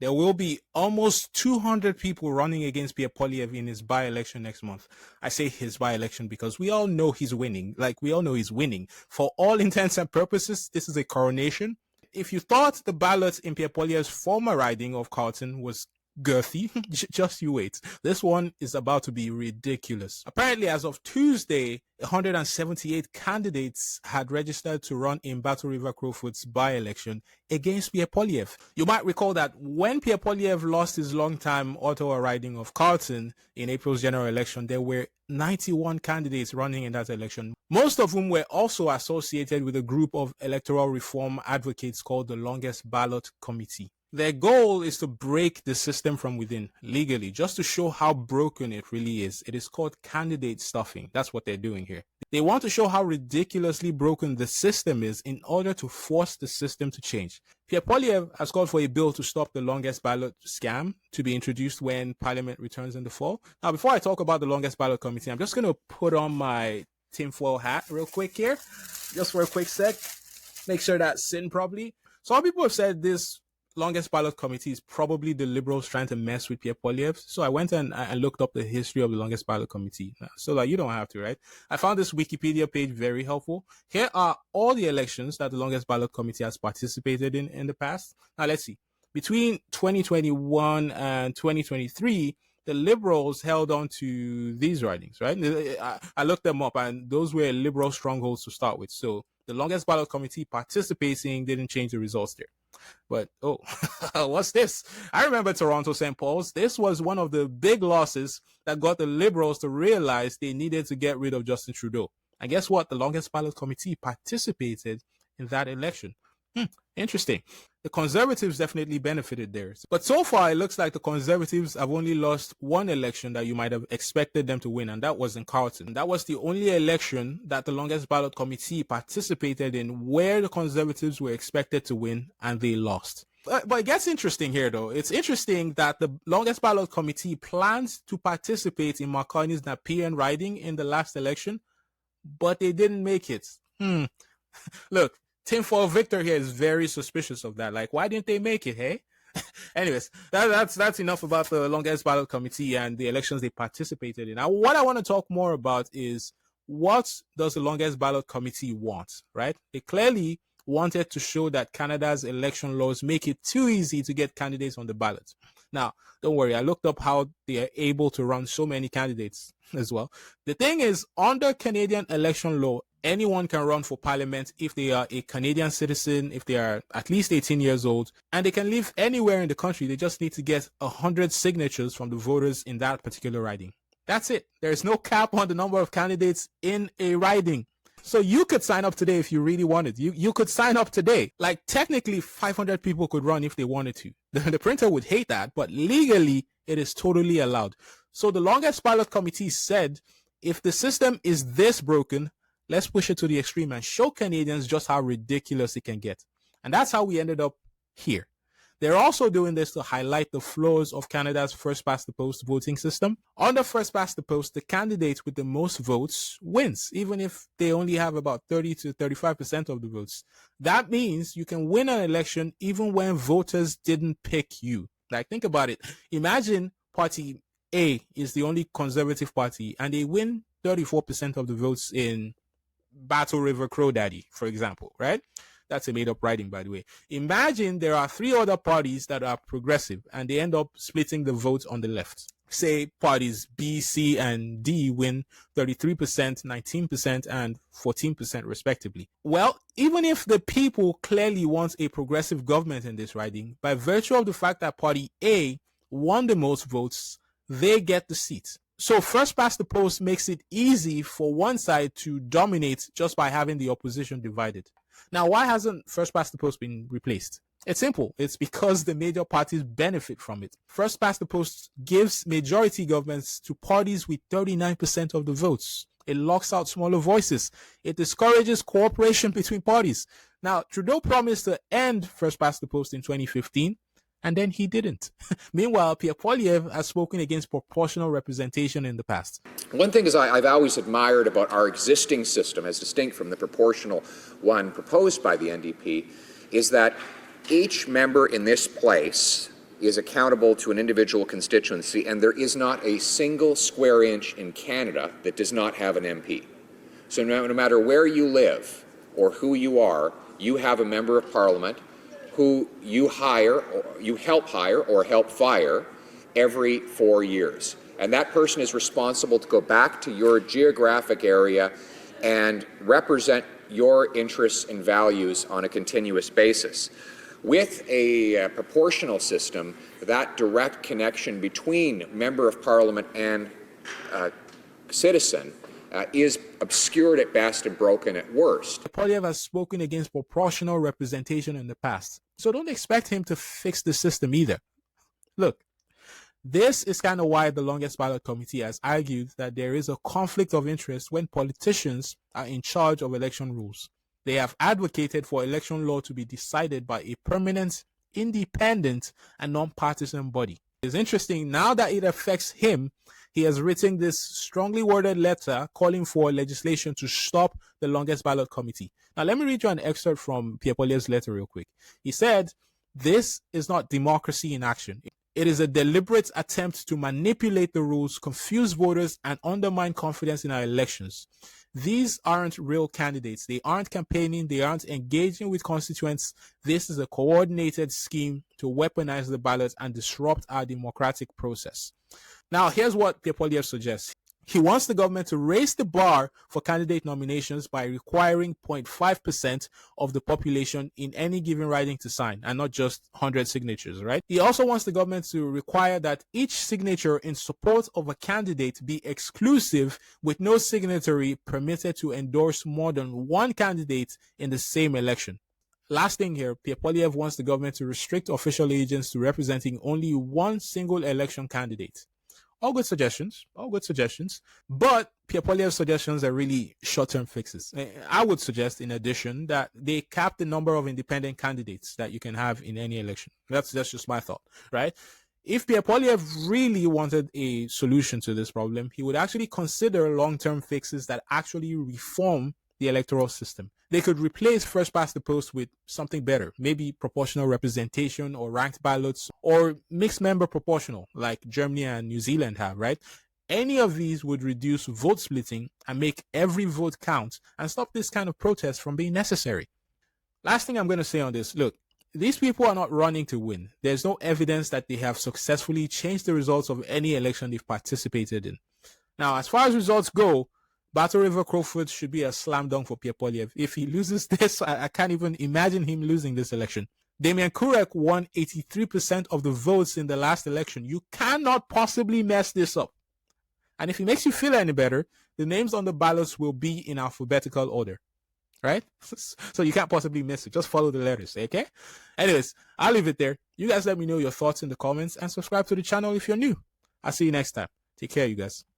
There will be almost 200 people running against Pierre Poilievre in his by-election next month. I say his by-election because we all know he's winning. We all know he's winning. For all intents and purposes, this is a coronation. If you thought the ballot in Pierre Poilievre's former riding of Carleton was girthy, just you wait. This one is about to be ridiculous. Apparently, as of Tuesday, 178 candidates had registered to run in Battle River-Crowfoot's by-election against Pierre Poilievre. You might recall that when Pierre Poilievre lost his long-time Ottawa riding of Carleton in April's general election, there were 91 candidates running in that election, most of whom were also associated with a group of electoral reform advocates called the Longest Ballot Committee. Their goal is to break the system from within legally, just to show how broken it really is. It is called candidate stuffing. That's what they're doing here. They want to show how ridiculously broken the system is in order to force the system to change. Pierre Poilievre has called for a bill to stop the longest ballot scam to be introduced when Parliament returns in the fall. Now, before I talk about the Longest Ballot Committee, I'm just going to put on my tinfoil hat real quick here, just for a quick sec. Make sure that's sitting properly. Some people have said this Longest Ballot Committee is probably the Liberals trying to mess with Pierre Poilievre. So I went and I looked up the history of the Longest Ballot Committee. So you don't have to, right? I found this Wikipedia page very helpful. Here are all the elections that the Longest Ballot Committee has participated in the past. Now let's see. Between 2021 and 2023, the Liberals held on to these ridings, right? I looked them up and those were Liberal strongholds to start with. So the Longest Ballot Committee participating didn't change the results there. But, what's this? I remember Toronto St. Paul's. This was one of the big losses that got the Liberals to realize they needed to get rid of Justin Trudeau. And guess what? The Longest Ballot Committee participated in that election. Interesting. The Conservatives definitely benefited there. But so far, it looks like the Conservatives have only lost one election that you might have expected them to win, and that was in Carleton. That was the only election that the Longest Ballot Committee participated in where the Conservatives were expected to win, and they lost. But it gets interesting here, though. It's interesting that the Longest Ballot Committee plans to participate in Mark Carney's Nepean riding in the last election, but they didn't make it. Look. Tinfoil Victor here is very suspicious of that. Why didn't they make it, hey? Anyways, that's enough about the Longest Ballot Committee and the elections they participated in. Now, what I want to talk more about is what does the Longest Ballot Committee want, right? They clearly wanted to show that Canada's election laws make it too easy to get candidates on the ballot. Now, don't worry, I looked up how they are able to run so many candidates as well. The thing is, under Canadian election law, anyone can run for parliament if they are a Canadian citizen, if they are at least 18 years old, and they can live anywhere in the country. They just need to get 100 signatures from the voters in that particular riding. That's it. There is no cap on the number of candidates in a riding. So you could sign up today if you really wanted. You could sign up today. Technically, 500 people could run if they wanted to. The printer would hate that, but legally, it is totally allowed. So the Longest Ballot Committee said, if the system is this broken, let's push it to the extreme and show Canadians just how ridiculous it can get. And that's how we ended up here. They're also doing this to highlight the flaws of Canada's first-past-the-post voting system. Under first-past-the-post, the candidate with the most votes wins, even if they only have about 30 to 35% of the votes. That means you can win an election even when voters didn't pick you. Think about it. Imagine Party A is the only Conservative party, and they win 34% of the votes in Battle River-Crowfoot, for example, right? That's a made-up riding, by the way. Imagine there are three other parties that are progressive, and they end up splitting the vote on the left. Say parties B, C, and D win 33%, 19%, and 14% respectively. Well, even if the people clearly want a progressive government in this riding, by virtue of the fact that Party A won the most votes, they get the seat. So first past the post makes it easy for one side to dominate just by having the opposition divided. Now, why hasn't first past the post been replaced? It's simple. It's because the major parties benefit from it. First past the post gives majority governments to parties with 39% of the votes. It locks out smaller voices. It discourages cooperation between parties. Now, Trudeau promised to end first past the post in 2015. And then he didn't. Meanwhile, Pierre Poilievre has spoken against proportional representation in the past. One thing I've always admired about our existing system, as distinct from the proportional one proposed by the NDP, is that each member in this place is accountable to an individual constituency, and there is not a single square inch in Canada that does not have an MP. So no matter where you live or who you are, you have a member of Parliament who you hire, or you help hire or help fire every 4 years. And that person is responsible to go back to your geographic area and represent your interests and values on a continuous basis. With a proportional system, that direct connection between Member of Parliament and citizen is obscured at best and broken at worst. Poilievre has spoken against proportional representation in the past, so don't expect him to fix the system either. Look, this is kind of why the longest ballot committee has argued that there is a conflict of interest when politicians are in charge of election rules. They have advocated for election law to be decided by a permanent, independent, and non-partisan body. It's interesting, now that it affects him, he has written this strongly worded letter calling for legislation to stop the longest ballot committee. Now, let me read you an excerpt from Pierre Poilievre's letter real quick. He said, "This is not democracy in action. It is a deliberate attempt to manipulate the rules, confuse voters, and undermine confidence in our elections. These aren't real candidates. They aren't campaigning. They aren't engaging with constituents. This is a coordinated scheme to weaponize the ballot and disrupt our democratic process." Now, here's what Pierre Poilievre suggests. He wants the government to raise the bar for candidate nominations by requiring 0.5% of the population in any given riding to sign, and not just 100 signatures, right? He also wants the government to require that each signature in support of a candidate be exclusive, with no signatory permitted to endorse more than one candidate in the same election. Last thing here, Pierre Poilievre wants the government to restrict official agents to representing only one single election candidate. All good suggestions, but Pierre Poilievre's suggestions are really short-term fixes. I would suggest, in addition, that they cap the number of independent candidates that you can have in any election. That's just my thought, right? If Pierre Poilievre really wanted a solution to this problem, he would actually consider long-term fixes that actually reform the electoral system. They could replace first past the post with something better, maybe proportional representation or ranked ballots or mixed member proportional like Germany and New Zealand have, right? Any of these would reduce vote splitting and make every vote count and stop this kind of protest from being necessary. Last thing I'm going to say on this, look, these people are not running to win. There's no evidence that they have successfully changed the results of any election they've participated in. Now, as far as results go, Battle River-Crowfoot should be a slam dunk for Pierre Poilievre. If he loses this, I can't even imagine him losing this election. Damien Kurek won 83% of the votes in the last election. You cannot possibly mess this up. And if it makes you feel any better, the names on the ballots will be in alphabetical order, right? So you can't possibly miss it. Just follow the letters, okay? Anyways, I'll leave it there. You guys let me know your thoughts in the comments and subscribe to the channel if you're new. I'll see you next time. Take care, you guys.